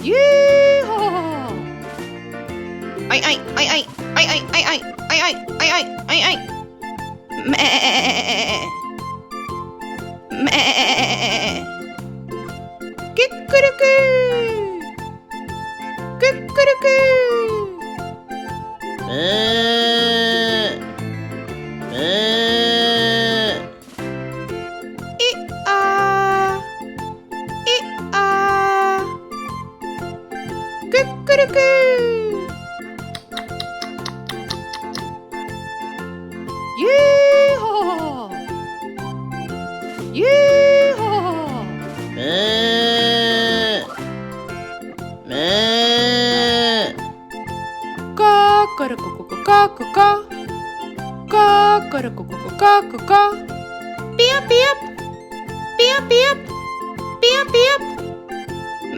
예하. 아이 아이 아이 아이 아이 아이 아이 아이 아이 아이 아이 아이 아이 매. 매. 끼끄르끄. 끼끄르끄. 이아. 이아. 끼끄르끄. 예하. 예하. 까까라까까까까까 까까라까까까까까 삐압삐압 삐압삐압 삐압삐압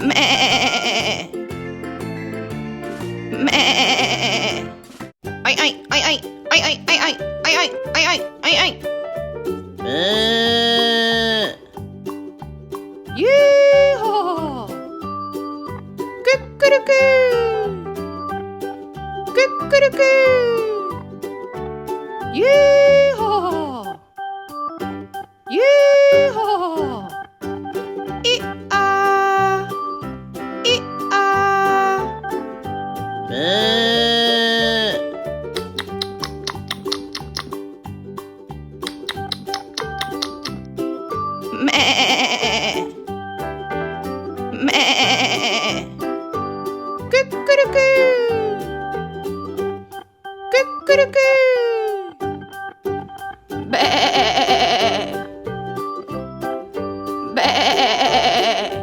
매. 매. 아이 아이 아이 아이 아이 아이 아이 아이 아이 아이 아이 아이 아이 예하. 끼끄르끄. 끼끄르끄. 예하. 예하. 이아. 이아. 매. 매. 끼끄르끄. 끼끄르끄. 매. 매.